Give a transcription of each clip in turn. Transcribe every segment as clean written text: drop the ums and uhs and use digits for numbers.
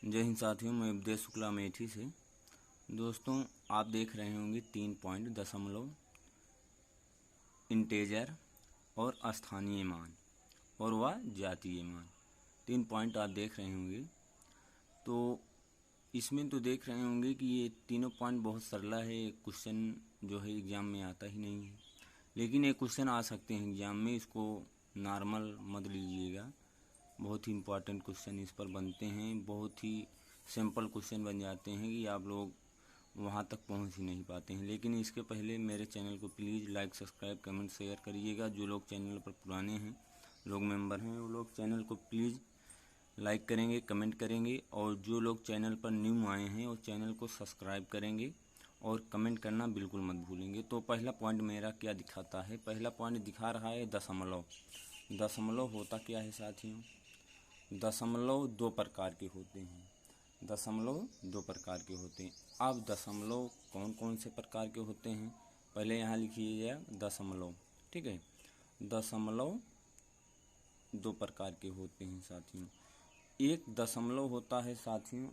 जय हिंद साथियों, मैं उपदेश शुक्ला अमेठी से। दोस्तों, आप देख रहे होंगे 3 पॉइंट दशमलव, इंटेजर और स्थानीय मान और वह जातीय मान। 3 पॉइंट आप देख रहे होंगे। तो इसमें तो देख रहे होंगे कि ये तीनों पॉइंट बहुत सरल है। एक क्वेश्चन जो है एग्ज़ाम में आता ही नहीं है, लेकिन एक क्वेश्चन आ सकते हैं एग्ज़ाम में। इसको नॉर्मल मत लीजिएगा, बहुत ही इम्पोर्टेंट क्वेश्चन इस पर बनते हैं। बहुत ही सिंपल क्वेश्चन बन जाते हैं कि आप लोग वहाँ तक पहुँच ही नहीं पाते हैं। लेकिन इसके पहले मेरे चैनल को please like, subscribe, comment, share करिएगा। जो लोग चैनल पर पुराने हैं, लोग मेंबर हैं, वो लोग चैनल को प्लीज़ लाइक करेंगे, कमेंट करेंगे। और जो लोग चैनल पर न्यू आए हैं वो चैनल को सब्सक्राइब करेंगे और कमेंट करना बिल्कुल मत भूलेंगे। तो पहला पॉइंट मेरा क्या दिखाता है? पहला पॉइंट दिखा रहा है दशमलव। दशमलव होता क्या है साथियों? दशमलव 2 प्रकार के होते हैं। दशमलव 2 प्रकार के होते हैं। अब दशमलव कौन कौन से प्रकार के होते हैं पहले यहाँ लिखिएगा। दशमलव, ठीक है। दशमलव 2 प्रकार के होते हैं साथियों। एक दशमलव होता है साथियों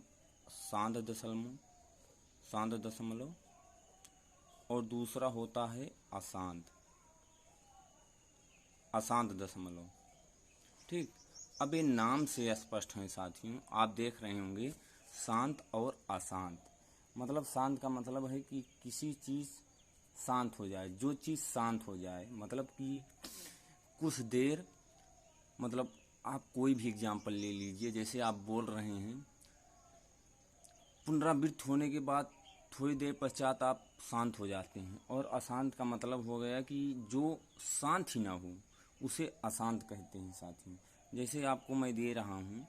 शांत दशमलव, शांत दशमलव, और दूसरा होता है अशांत, अशांत दशमलव, ठीक। अब ये नाम से स्पष्ट है साथियों, आप देख रहे होंगे शांत और अशांत। मतलब शांत का मतलब है कि किसी चीज़ शांत हो जाए, जो चीज़ शांत हो जाए, मतलब कि कुछ देर, मतलब आप कोई भी एग्जाम्पल ले लीजिए। जैसे आप बोल रहे हैं, पुनरावृत्त होने के बाद थोड़ी देर पश्चात आप शांत हो जाते हैं। और अशांत का मतलब हो गया कि जो शांत ही ना हो उसे अशांत कहते हैं साथियों। जैसे आपको मैं दे रहा हूँ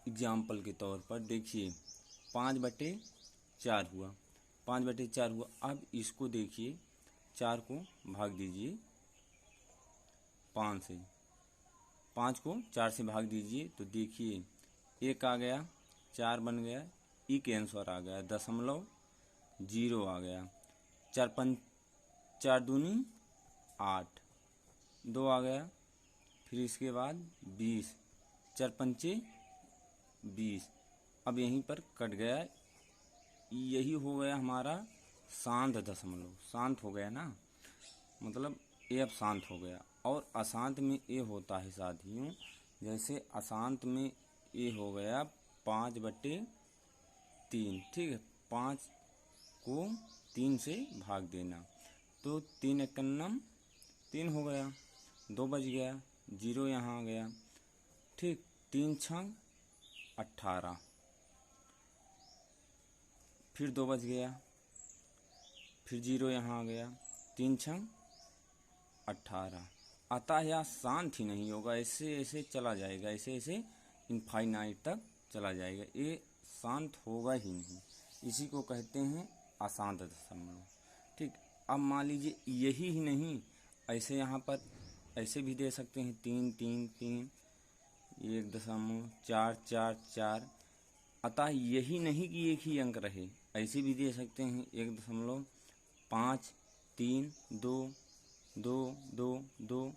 एग्जाम्पल के तौर पर, देखिए 5/4 हुआ, 5/4 हुआ। अब इसको देखिए, 4 को भाग दीजिए 5 से, 5 को 4 से भाग दीजिए तो देखिए 1 आ गया, 4 बन गया, ई के आंसर आ गया, दशमलव 0 आ गया। 4 दूनी 8, 2 आ गया। फिर इसके बाद 20, 4 पंचे 20। अब यहीं पर कट गया। यही हो गया हमारा शांत दशमलव। शांत हो गया ना, मतलब ये अब शांत हो गया। और अशांत में ये होता है साथियों, जैसे अशांत में ये हो गया 5/3, ठीक है। 5 को 3 से भाग देना तो 3 एकन्नम 3 हो गया, 2 बच गया, 0 यहाँ आ गया, ठीक। 3 छंग 18, फिर 2 बच गया, फिर 0 यहाँ आ गया, 3 छंग 18। अतः यह शांत ही नहीं होगा, ऐसे ऐसे चला जाएगा, ऐसे ऐसे इनफाइनाइट तक चला जाएगा। ये शांत होगा ही नहीं, इसी को कहते हैं अशांत दशमलव, ठीक। अब मान लीजिए यही ही नहीं, ऐसे यहाँ पर ऐसे भी दे सकते हैं 3 3 3, 1.444। अतः यही नहीं कि एक ही अंक रहे, ऐसे भी दे सकते हैं 1.5 3 2 2 2 2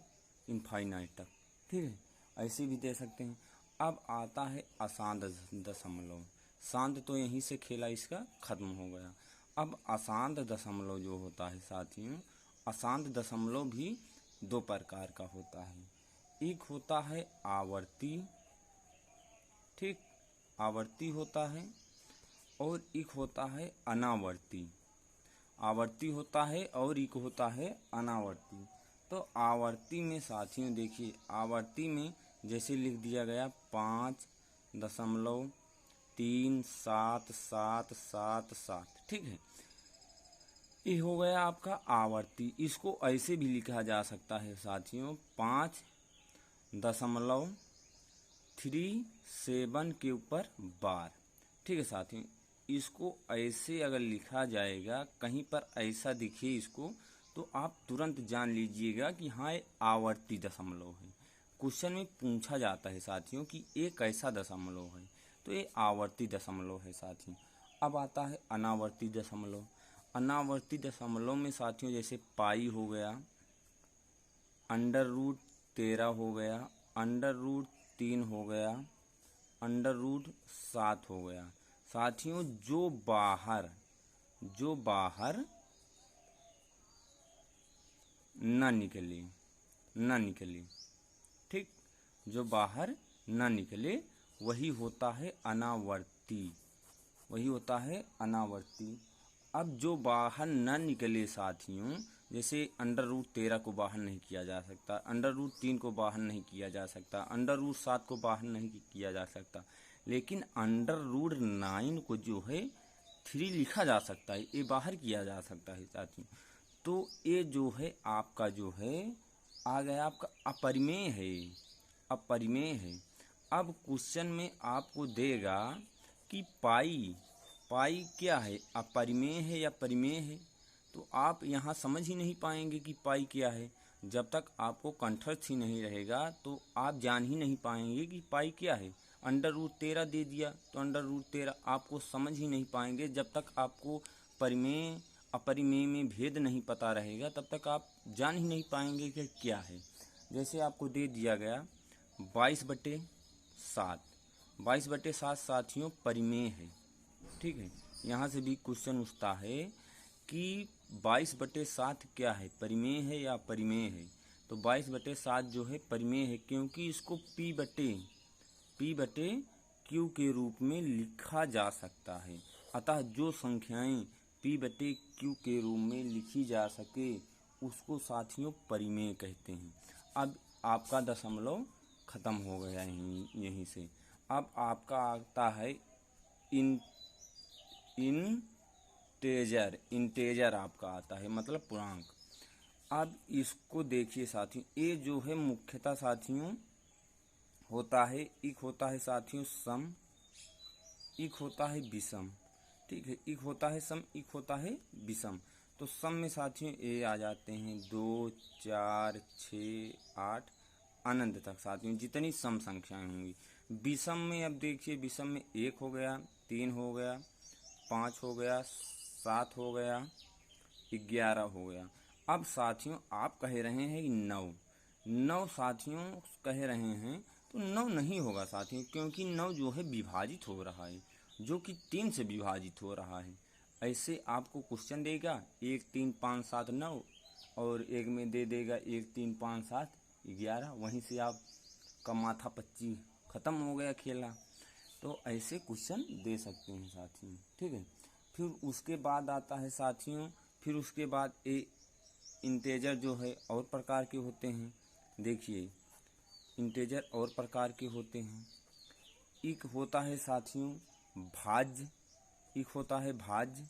इनफाइनाइट तक, ठीक है। ऐसे भी दे सकते हैं। अब आता है अशांत दशमलव। शांत तो यहीं से खेला इसका खत्म हो गया। अब अशांत दशमलव जो होता है साथियों, अशांत दशमलव भी 2 प्रकार का होता है। एक होता है आवर्ती, ठीक, आवर्ती होता है, और एक होता है अनावर्ती। आवर्ती होता है और एक होता है अनावर्ती। तो आवर्ती में साथियों देखिए, आवर्ती में जैसे लिख दिया गया 5.37777, ठीक है। ये हो गया आपका आवर्ती। इसको ऐसे भी लिखा जा सकता है साथियों 5.37 के ऊपर बार, ठीक है साथियों। इसको ऐसे अगर लिखा जाएगा, कहीं पर ऐसा दिखे इसको, तो आप तुरंत जान लीजिएगा कि हाँ ये आवर्ती दशमलव है। क्वेश्चन में पूछा जाता है साथियों कि ये कैसा दशमलव है, तो ये आवर्ती दशमलव है साथियों। अब आता है अनावर्ती दशमलव। अनावर्ती दशमलव में साथियों जैसे पाई हो गया, √13 हो गया, √3 हो गया, √7 हो गया। साथियों जो बाहर ना निकले, ठीक, जो बाहर ना निकले वही होता है अनावर्ती। अब जो बाहर ना निकले साथियों, जैसे √13 को बाहर नहीं किया जा सकता, √3 को बाहर नहीं किया जा सकता, √7 को बाहर नहीं किया जा सकता, लेकिन √9 को जो है 3 लिखा जा सकता है, ये बाहर किया जा सकता है साथियों। तो ये जो है आपका जो है आ गया आपका अपरिमेय है। अब क्वेश्चन में आपको देगा कि पाई क्या है, अपरिमेय है या परिमेय है। तो आप यहाँ समझ ही नहीं पाएंगे कि पाई क्या है। जब तक आपको कंठस्थ ही नहीं रहेगा तो आप जान ही नहीं पाएंगे कि पाई क्या है। √13 दे दिया तो √13 आपको समझ ही नहीं पाएंगे। जब तक आपको परिमेय अपरिमेय में भेद नहीं पता रहेगा तब तक आप जान ही नहीं पाएंगे कि क्या है। जैसे आपको दे दिया गया 22/7, 22/7 साथियों परिमेय है, ठीक है। यहाँ से भी क्वेश्चन उठता है कि 22/7 क्या है, परिमेय है या अपरिमेय है। तो 22/7 जो है परिमेय है, क्योंकि इसको P/Q के रूप में लिखा जा सकता है। अतः जो संख्याएं P/Q के रूप में लिखी जा सके उसको साथियों परिमेय कहते हैं। अब आपका दशमलव खत्म हो गया यहीं से। अब आपका आता है इंटेजर आपका आता है, मतलब पूर्णांक। अब इसको देखिए साथियों, ये जो है मुख्यतः साथियों होता है, एक होता है साथियों सम, एक होता है विषम, ठीक है। एक होता है सम, एक होता है विषम। तो सम में साथियों ये आ जाते हैं 2, 4, 6, 8 अनंत तक साथियों जितनी सम संख्याएं होंगी। विषम में अब देखिए, विषम में 1 हो गया, 3 हो गया, 5 हो गया, 7 हो गया, 11 हो गया। अब साथियों आप कह रहे हैं कि 9 साथियों कह रहे हैं, तो 9 नहीं होगा साथियों, क्योंकि 9 जो है विभाजित हो रहा है, जो कि 3 से विभाजित हो रहा है। ऐसे आपको क्वेश्चन देगा 1, 3, 5, 7, 9 और एक में दे देगा 1, 3, 5, 7, 11, वहीं से आप का माथा पच्ची खत्म हो गया खेला। तो ऐसे क्वेश्चन दे सकते हैं साथियों, ठीक है। फिर उसके बाद आता है साथियों, फिर उसके बाद इंटेजर जो है और प्रकार के होते हैं। देखिए इंटेजर और प्रकार के होते हैं। एक होता है साथियों भाज्य, एक होता है भाज्य,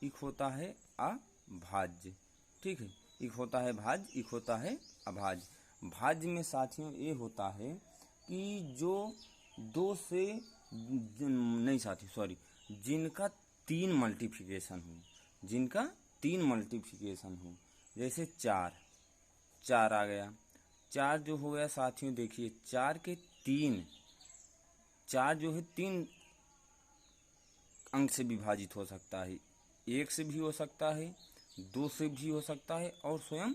एक होता है अभाज्य, ठीक है। एक होता है भाज्य, एक होता है अभाज्य। भाज्य में साथियों ये होता है कि जो 2 से नहीं साथियों सॉरी, जिनका 3 मल्टीप्लिकेशन हो, जैसे 4 आ गया। 4 जो हो गया साथियों, देखिए 4 के 3, 4 जो है 3 अंक से विभाजित हो सकता है, 1 से भी हो सकता है, 2 से भी हो सकता है और स्वयं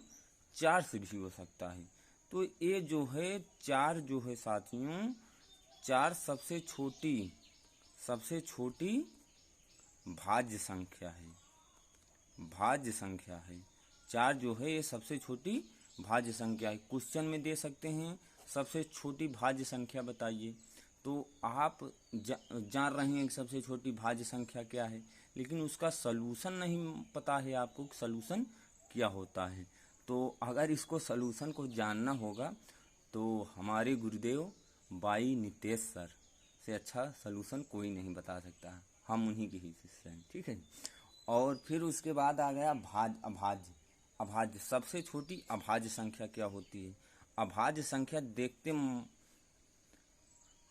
4 से भी हो सकता है। तो ये जो है 4 जो है साथियों, 4 सबसे छोटी भाज्य संख्या है। 4 जो है ये सबसे छोटी भाज्य संख्या है। क्वेश्चन में दे सकते हैं सबसे छोटी भाज्य संख्या बताइए, तो आप जान रहे हैं कि सबसे छोटी भाज्य संख्या क्या है, लेकिन उसका सलूशन नहीं पता है आपको कि सलूशन क्या होता है। तो अगर इसको सलूशन को जानना होगा तो हमारे गुरुदेव बाई नितेश सर से अच्छा सलूशन कोई नहीं बता सकता, हम उन्हीं के ही शिष्य हैं, ठीक है। और फिर उसके बाद आ गया अभाज्य। सबसे छोटी अभाज्य संख्या क्या होती है? अभाज्य संख्या देखते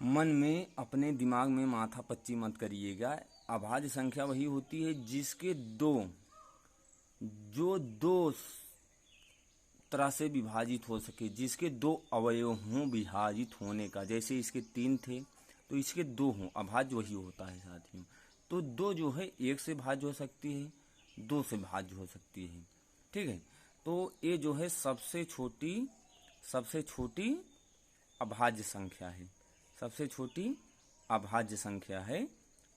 मन में अपने दिमाग में माथा पच्ची मत करिएगा। अभाज्य संख्या वही होती है जिसके दो तरह से विभाजित हो सके, जिसके 2 अवयव हों विभाजित होने का। जैसे इसके 3 थे तो इसके 2 हों, अभाज्य वही होता है साथियों। तो 2 जो है 1 से भाज्य हो सकती है, 2 से भाज्य हो सकती है, ठीक है। तो ये जो है सबसे छोटी अभाज्य संख्या है, सबसे छोटी अभाज्य संख्या है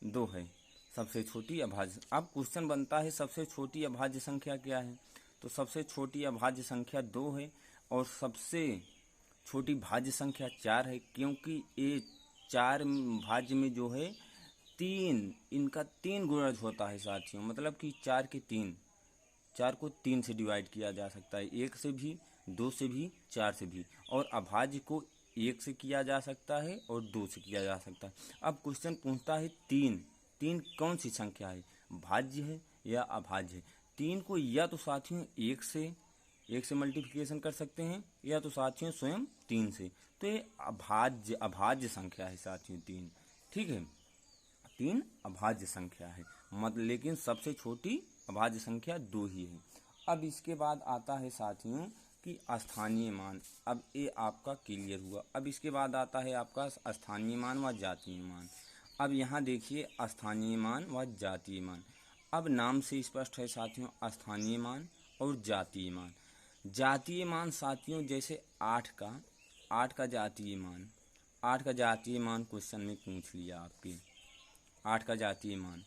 2 है, सबसे छोटी अभाज्य। अब क्वेश्चन बनता है सबसे छोटी अभाज्य संख्या क्या है, तो सबसे छोटी अभाज्य संख्या 2 है और सबसे छोटी भाज्य संख्या 4 है, क्योंकि ये 4 भाज्य में जो है 3, इनका 3 गुणज होता है साथियों, मतलब कि 4 के 3, 4 को 3 से डिवाइड किया जा सकता है, 1 से भी, 2 से भी, 4 से भी, और अभाज्य को 1 से किया जा सकता है और 2 से किया जा सकता है। अब क्वेश्चन पूछता है 3 कौन सी संख्या है, भाज्य है या अभाज्य है। 3 को या तो साथियों 1 से मल्टीप्लिकेशन कर सकते हैं या तो साथियों स्वयं 3 से, तो ये अभाज्य संख्या है साथियों 3, ठीक है। 3 अभाज्य संख्या है, मतलब लेकिन सबसे छोटी अभाज्य संख्या 2 ही है। अब इसके बाद आता है साथियों कि स्थानीय मान। अब ये आपका क्लियर हुआ। अब इसके बाद आता है आपका स्थानीय मान व जातीय मान। अब यहाँ देखिए स्थानीय मान व जातीय मान। अब नाम से स्पष्ट है साथियों स्थानीय मान और जातीय मान। जातीय मान साथियों जैसे 8 का जातीय मान, 8 का जातीय मान क्वेश्चन में पूछ लिया आपके, 8 का जातीय मान।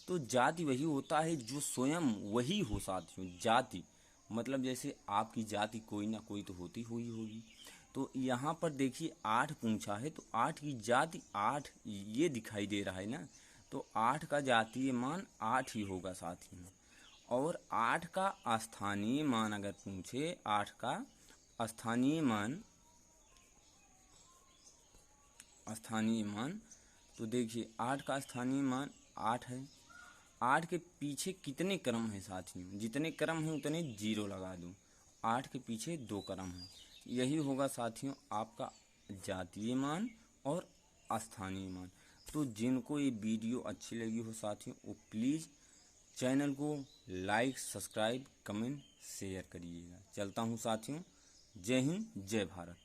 तो जाति वही होता है जो स्वयं वही हो साथियों। जाति मतलब जैसे आपकी जाति कोई ना कोई तो होती हुई होगी, तो यहाँ पर देखिए 8 पूछा है तो 8 की जाति 8 ये दिखाई दे रहा है ना, तो 8 का जातीय मान 8 ही होगा साथियों। और 8 का स्थानीय मान अगर पूछे, 8 का स्थानीय मान तो देखिए 8 का स्थानीय मान 8 है। 8 के पीछे कितने क्रम हैं साथियों, जितने क्रम हैं उतने 0 लगा दूं। 8 के पीछे 2 क्रम हैं, यही होगा साथियों आपका जातीय मान और स्थानीय मान। तो जिनको ये वीडियो अच्छी लगी हो साथियों वो प्लीज़ चैनल को लाइक, सब्सक्राइब, कमेंट, शेयर करिएगा। चलता हूँ साथियों, जय हिंद, जय भारत।